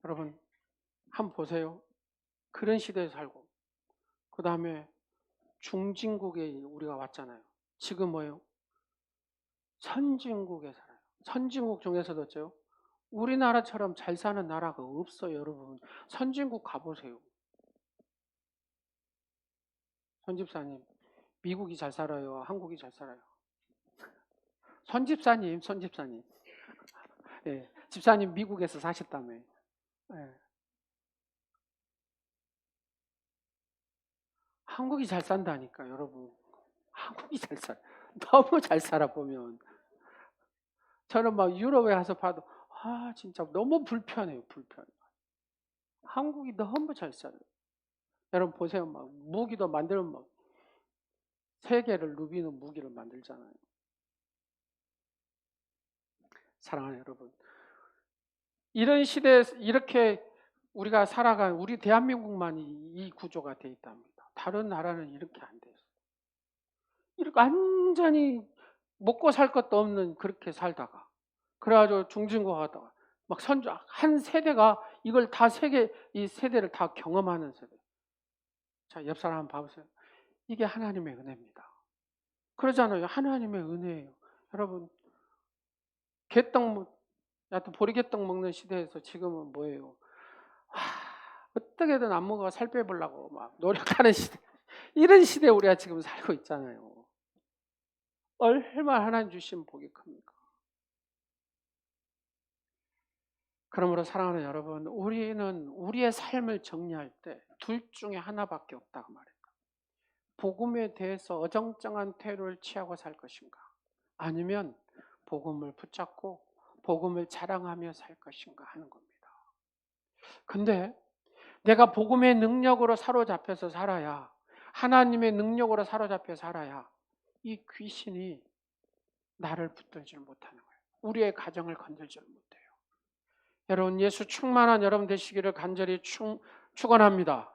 A: 여러분 한번 보세요. 그런 시대에 살고 그 다음에 중진국에 우리가 왔잖아요. 지금 뭐예요? 선진국에 살아요. 선진국 중에서도 어째요? 우리나라처럼 잘 사는 나라가 없어요, 여러분. 선진국 가보세요. 손집사님, 미국이 잘 살아요? 한국이 잘 살아요? 손집사님. 예, 집사님 미국에서 사셨다며. 예, 한국이 잘 산다니까, 여러분. 한국이 잘 살아. 너무 잘 살아 보면. 저는 막 유럽에 가서 봐도 진짜 너무 불편해요, 불편. 한국이 너무 잘 살아요. 여러분 보세요, 막 무기도 만들면 막 세계를 누비는 무기를 만들잖아요. 사랑하는 여러분, 이런 시대에서 이렇게 우리가 살아간 우리 대한민국만이 이 구조가 돼 있답니다. 다른 나라는 이렇게 안 돼요. 이렇게 완전히 먹고 살 것도 없는 그렇게 살다가 그래가지고 중진국 하다가 막 한 세대가 이걸 다 세계 이 세대를 다 경험하는 세대. 자, 옆 사람 한번 봐보세요. 이게 하나님의 은혜입니다. 그러잖아요. 하나님의 은혜예요. 여러분, 야또 보리개떡 먹는 시대에서 지금은 뭐예요? 어떻게든 안 먹어 살 빼보려고 막 노력하는 시대. 이런 시대에 우리가 지금 살고 있잖아요. 얼마나 하나님 주신 복이 큽니까? 그러므로 사랑하는 여러분, 우리는 우리의 삶을 정리할 때 둘 중에 하나밖에 없다고 말해요. 복음에 대해서 어정쩡한 태도를 취하고 살 것인가? 아니면 복음을 붙잡고 복음을 자랑하며 살 것인가 하는 겁니다. 근데 내가 복음의 능력으로 사로잡혀서 살아야, 하나님의 능력으로 사로잡혀 살아야 이 귀신이 나를 붙들지 못하는 거예요. 우리의 가정을 건들지 못해요. 여러분, 예수 충만한 여러분 되시기를 간절히 축원합니다.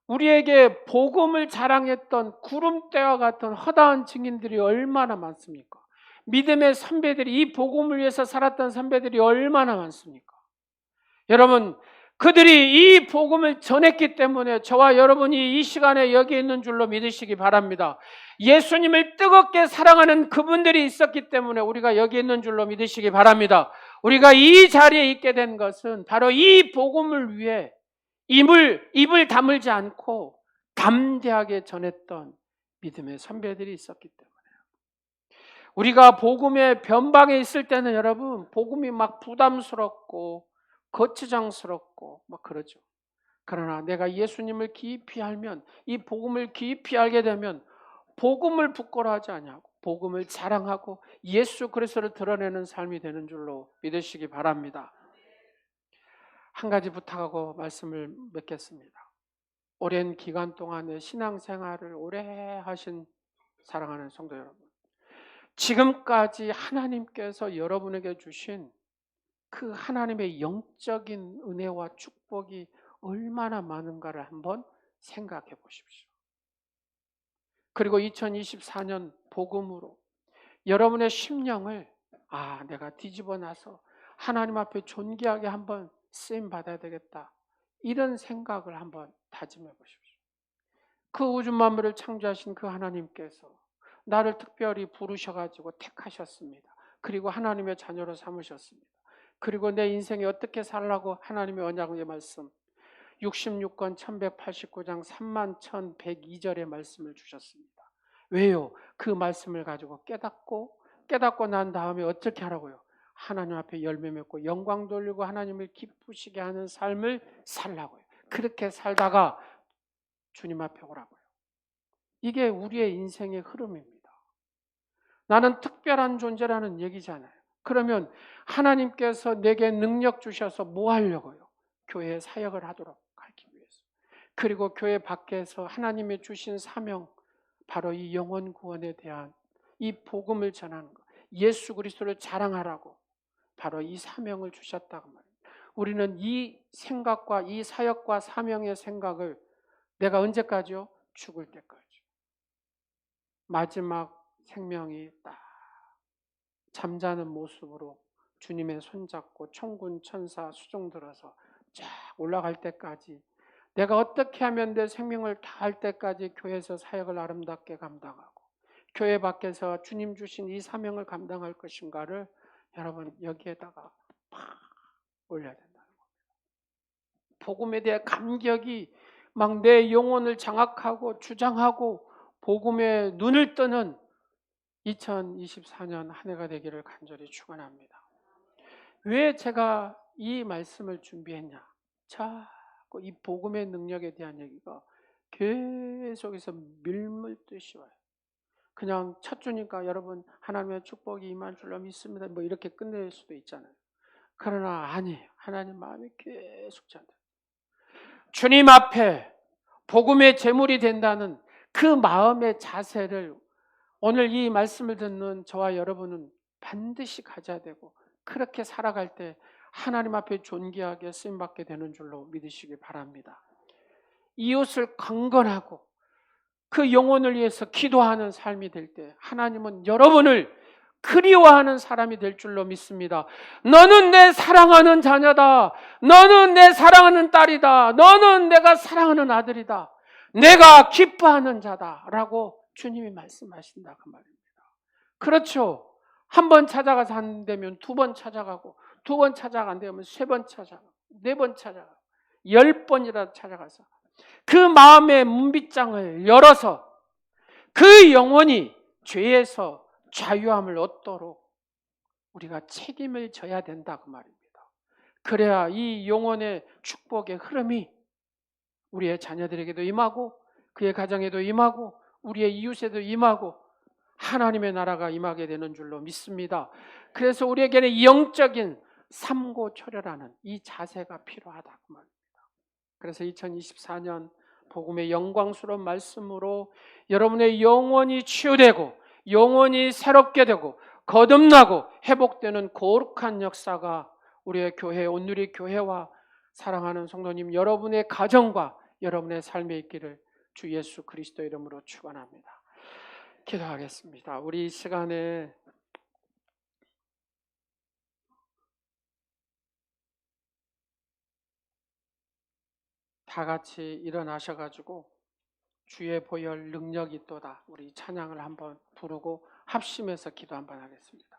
A: 우리에게 복음을 자랑했던 구름대와 같은 허다한 증인들이 얼마나 많습니까? 믿음의 선배들이, 이 복음을 위해서 살았던 선배들이 얼마나 많습니까? 여러분, 그들이 이 복음을 전했기 때문에 저와 여러분이 이 시간에 여기 있는 줄로 믿으시기 바랍니다. 예수님을 뜨겁게 사랑하는 그분들이 있었기 때문에 우리가 여기 있는 줄로 믿으시기 바랍니다. 우리가 이 자리에 있게 된 것은 바로 이 복음을 위해 입을 다물지 않고 담대하게 전했던 믿음의 선배들이 있었기 때문에 우리가 복음의 변방에 있을 때는 여러분 복음이 막 부담스럽고 거추장스럽고 막 그러죠. 그러나 내가 예수님을 깊이 알면, 이 복음을 깊이 알게 되면 복음을 부끄러워하지 아니하고 복음을 자랑하고 예수 그리스도를 드러내는 삶이 되는 줄로 믿으시기 바랍니다. 한 가지 부탁하고 말씀을 맺겠습니다. 오랜 기간 동안의 신앙생활을 오래 하신 사랑하는 성도 여러분, 지금까지 하나님께서 여러분에게 주신 그 하나님의 영적인 은혜와 축복이 얼마나 많은가를 한번 생각해 보십시오. 그리고 2024년 복음으로 여러분의 심령을 내가 뒤집어 놔서 하나님 앞에 존귀하게 한번 쓰임 받아야 되겠다, 이런 생각을 한번 다짐해 보십시오. 그 우주 만물을 창조하신 그 하나님께서 나를 특별히 부르셔가지고 택하셨습니다. 그리고 하나님의 자녀로 삼으셨습니다. 그리고 내 인생에 어떻게 살라고 하나님의 언약의 말씀 66권 1189장 31,102절의 말씀을 주셨습니다. 왜요? 그 말씀을 가지고 깨닫고 난 다음에 어떻게 하라고요? 하나님 앞에 열매 맺고 영광 돌리고 하나님을 기쁘시게 하는 삶을 살라고요. 그렇게 살다가 주님 앞에 오라고요. 이게 우리의 인생의 흐름입니다. 나는 특별한 존재라는 얘기잖아요. 그러면 하나님께서 내게 능력 주셔서 뭐 하려고요? 교회 사역을 하도록 하기 위해서. 그리고 교회 밖에서 하나님이 주신 사명, 바로 이 영혼 구원에 대한 이 복음을 전하는 것, 예수 그리스도를 자랑하라고 바로 이 사명을 주셨다고 말입니다. 우리는 이 생각과 이 사역과 사명의 생각을 내가 언제까지요? 죽을 때까지. 마지막 생명이 딱 잠자는 모습으로 주님의 손잡고 천군 천사 수종 들어서 쫙 올라갈 때까지, 내가 어떻게 하면 내 생명을 다할 때까지 교회에서 사역을 아름답게 감당하고 교회 밖에서 주님 주신 이 사명을 감당할 것인가를 여러분 여기에다가 팍 올려야 된다는 겁니다. 복음에 대한 감격이 막 내 영혼을 장악하고 주장하고 복음에 눈을 뜨는 2024년 한 해가 되기를 간절히 축원합니다. 왜 제가 이 말씀을 준비했냐? 자꾸 이 복음의 능력에 대한 얘기가 계속해서 밀물듯이 와요. 그냥 첫 주니까 여러분 하나님의 축복이 임할 줄로 믿습니다. 뭐 이렇게 끝낼 수도 있잖아요. 그러나 아니에요. 하나님 마음이 계속 전달. 주님 앞에 복음의 제물이 된다는 그 마음의 자세를 오늘 이 말씀을 듣는 저와 여러분은 반드시 가져야 되고, 그렇게 살아갈 때 하나님 앞에 존귀하게 쓰임받게 되는 줄로 믿으시기 바랍니다. 이웃을 강건하고 그 영혼을 위해서 기도하는 삶이 될 때 하나님은 여러분을 그리워하는 사람이 될 줄로 믿습니다. 너는 내 사랑하는 자녀다. 너는 내 사랑하는 딸이다. 너는 내가 사랑하는 아들이다. 내가 기뻐하는 자다 라고 주님이 말씀하신다 그 말입니다. 그렇죠. 한 번 찾아가서 안 되면 두 번 찾아가고, 두 번 찾아가 안 되면 세 번 찾아가고, 네 번 찾아가고, 10번이라도 찾아가서 그 마음의 문빗장을 열어서 그 영혼이 죄에서 자유함을 얻도록 우리가 책임을 져야 된다 그 말입니다. 그래야 이 영혼의 축복의 흐름이 우리의 자녀들에게도 임하고, 그의 가정에도 임하고, 우리의 이웃에도 임하고, 하나님의 나라가 임하게 되는 줄로 믿습니다. 그래서 우리에게는 영적인 삼고초려라는 이 자세가 필요하다 그 말입니다. 그래서 2024년 복음의 영광스러운 말씀으로 여러분의 영혼이 치유되고 영혼이 새롭게 되고 거듭나고 회복되는 거룩한 역사가 우리의 교회, 온누리 교회와 사랑하는 성도님 여러분의 가정과 여러분의 삶에 있기를 주 예수 그리스도 이름으로 축원합니다. 기도하겠습니다. 우리 이 시간에 다 같이 일어나셔가지고 주의 보혈 능력이 있도다 우리 찬양을 한번 부르고 합심해서 기도 한번 하겠습니다.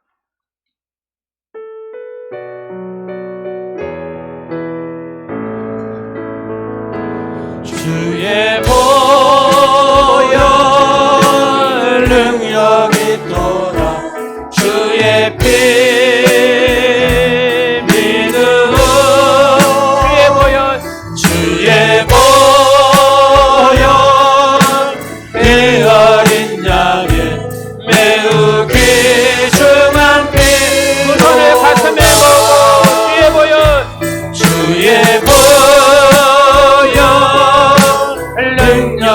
B: 주의 보혈 능력이 있도다 주의 피 믿음 주의 보혈 피 어린 양의 매우 귀중한 피 두 손에 가슴에 먹어 주의 보혈 능력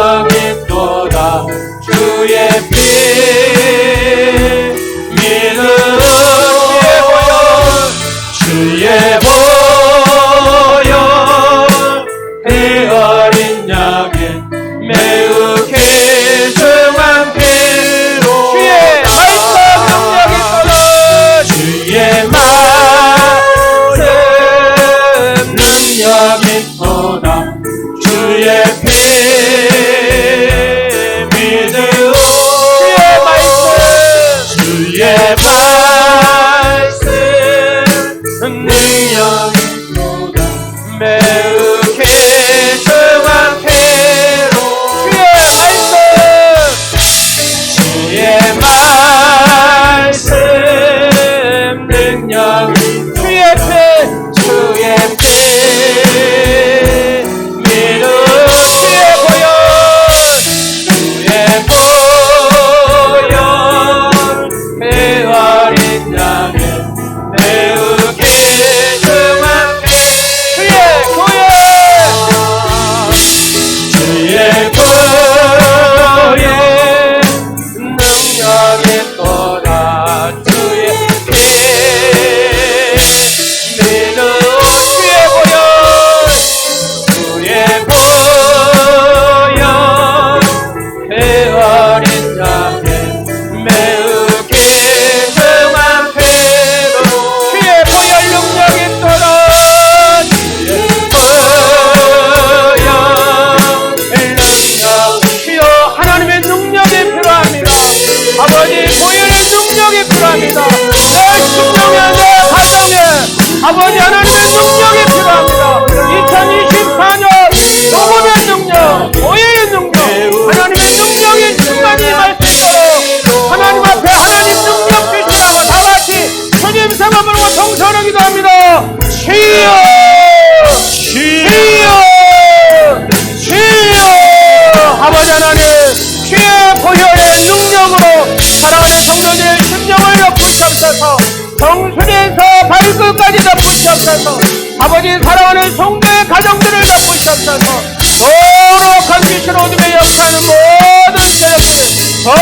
C: 교회까지 덮으시옵소서. 아버지 사랑하는 성도의 가정들을 덮으시옵소서. 거룩한 귀신 어둠의 역사하는 모든 세력들을 더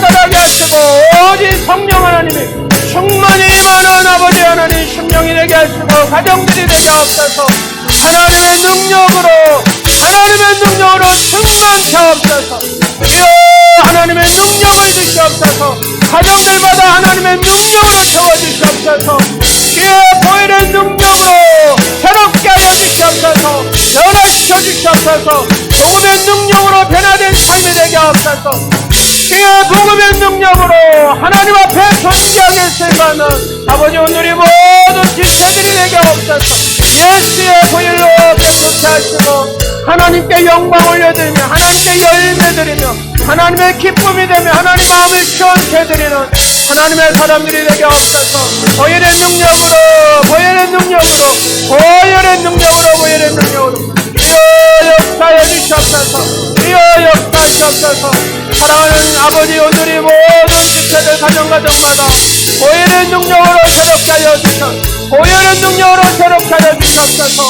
C: 떠나게 하시고 오직 성령 하나님이 충만히 임하는 아버지 하나님 심령이 되게 하시고 가정들이 되게 하옵소서. 하나님의 능력으로 충만케 하옵소서. 주여 하나님의 능력을 주시옵소서. 가정들마다 하나님의 능력으로 채워주시옵소서. 주의 보혈의 능력으로 새롭게 하여 주시옵소서. 변화시켜 주시옵소서. 복음의 능력으로 변화된 삶이 되게 하옵소서. 주의 복음의 능력으로 하나님 앞에 존귀하게 쓰임받는 아버지 오늘의 모든 지체들이 되게 하옵소서. 예수의 보혈로 깨끗게 하시고 하나님께 영광 올려드리며 하나님께 열매 드리며 하나님의 기쁨이 되며 하나님 마음을 시원케 드리는 하나님의 사람들이 되게 하옵소서. 보혈의 능력으로 주여 역사해 주시옵소서. 주여 역사하시옵소서. 사랑하는 아버지 오늘이 모든 지체들 가정마다 보혈의 능력으로 새롭게 하여 주시옵소서.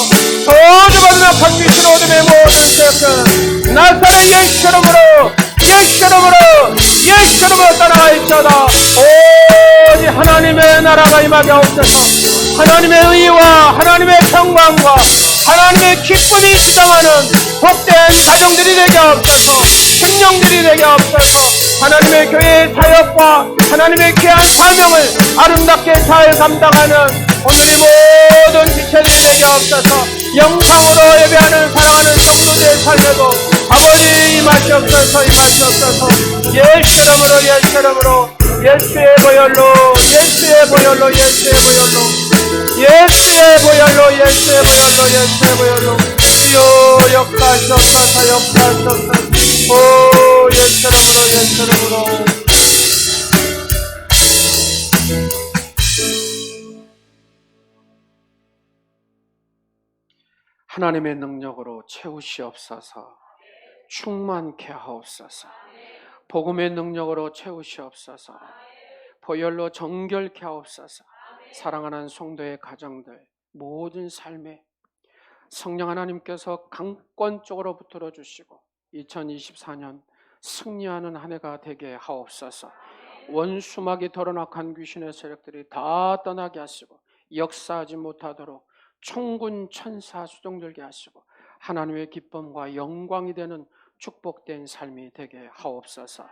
C: 저주받은 악한 귀신 어둠의 모든 세력들 나사렛 예수름으로 떠나가있도다. 오직 하나님의 나라가 임하게 하옵소서. 하나님의 의와 하나님의 평강과 하나님의 기쁨이 주장하는 복된 가정들이 되게 하옵소서. 심령들이 되게 하옵소서. 하나님의 교회의 사역과 하나님의 귀한 사명을 아름답게 잘 감당하는 오늘의 모든 지체들이 되게 하옵소서. 영상으로 예배하는 사랑하는 성도들의 삶에도 아버지 임하시옵소서. 예수의 보혈로 주여 역사하시옵소서. 오 예수 이름으로
A: 하나님의 능력으로 채우시옵소서. 충만케 하옵소서. 복음의 능력으로 채우시옵소서. 보혈로 정결케 하옵소서. 사랑하는 성도의 가정들 모든 삶에 성령 하나님께서 강권적으로 붙들어 주시고 2024년 승리하는 한 해가 되게 하옵소서. 원수막이 덜어낙한 귀신의 세력들이 다 떠나게 하시고 역사하지 못하도록 총군 천사 수종들게 하시고 하나님의 기쁨과 영광이 되는 축복된 삶이 되게 하옵소서.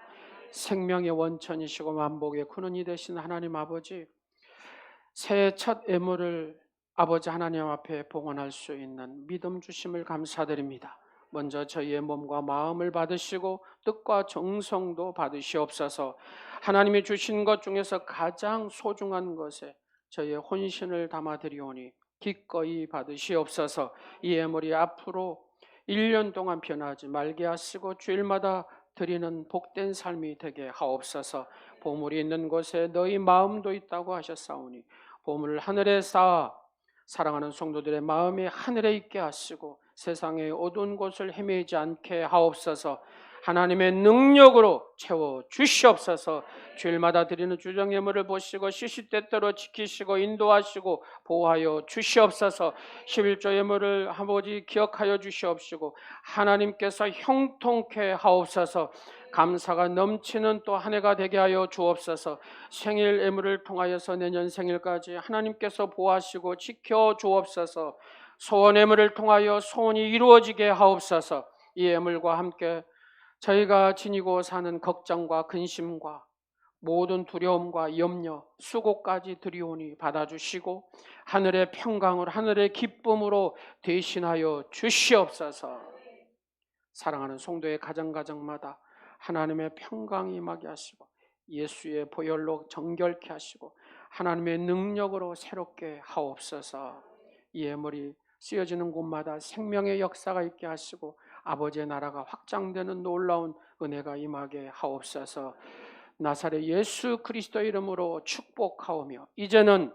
A: 생명의 원천이시고 만복의 근원이 되신 하나님 아버지, 새해 첫 예물을 아버지 하나님 앞에 봉헌할 수 있는 믿음 주심을 감사드립니다. 먼저 저희의 몸과 마음을 받으시고 뜻과 정성도 받으시옵소서. 하나님이 주신 것 중에서 가장 소중한 것에 저희의 혼신을 담아드리오니 기꺼이 받으시옵소서. 이 예물이 앞으로 1년 동안 변하지 말게 하시고 주일마다 드리는 복된 삶이 되게 하옵소서. 보물이 있는 곳에 너희 마음도 있다고 하셨사오니 보물을 하늘에 쌓아 사랑하는 성도들의 마음이 하늘에 있게 하시고 세상의 어두운 곳을 헤매지 않게 하옵소서. 하나님의 능력으로 채워 주시옵소서. 주일마다 드리는 주정 예물을 보시고 시시때때로 지키시고 인도하시고 보호하여 주시옵소서. 11조 예물을 아버지 기억하여 주시옵시고 하나님께서 형통케 하옵소서. 감사가 넘치는 또 한 해가 되게 하여 주옵소서. 생일 예물을 통하여서 내년 생일까지 하나님께서 보호하시고 지켜 주옵소서. 소원 예물을 통하여 소원이 이루어지게 하옵소서. 이 예물과 함께 저희가 지니고 사는 걱정과 근심과 모든 두려움과 염려, 수고까지 드리오니 받아주시고 하늘의 평강을 하늘의 기쁨으로 대신하여 주시옵소서. 사랑하는 성도의 가정마다 하나님의 평강이 임하게 하시고 예수의 보혈로 정결케 하시고 하나님의 능력으로 새롭게 하옵소서. 이 예물이 쓰여지는 곳마다 생명의 역사가 있게 하시고 아버지의 나라가 확장되는 놀라운 은혜가 임하게 하옵소서. 나사렛 예수 그리스도의 이름으로 축복하오며 이제는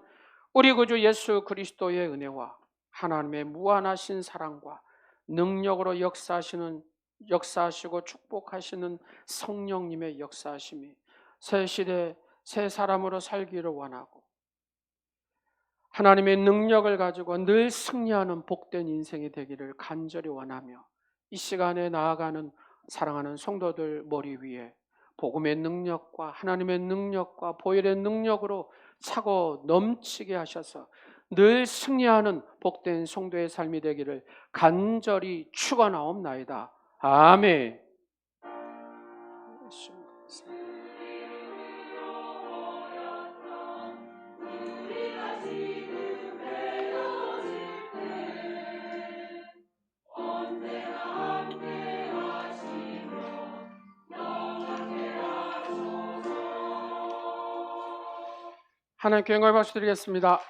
A: 우리 구주 예수 그리스도의 은혜와 하나님의 무한하신 사랑과 능력으로 역사하시고 축복하시는 성령님의 역사하심이 새 시대 새 사람으로 살기를 원하고 하나님의 능력을 가지고 늘 승리하는 복된 인생이 되기를 간절히 원하며 이 시간에 나아가는 사랑하는 성도들 머리 위에 복음의 능력과 하나님의 능력과 보혈의 능력으로 차고 넘치게 하셔서 늘 승리하는 복된 성도의 삶이 되기를 간절히 축원하옵나이다. 아멘. 하나님께 영광을 박수 드리겠습니다.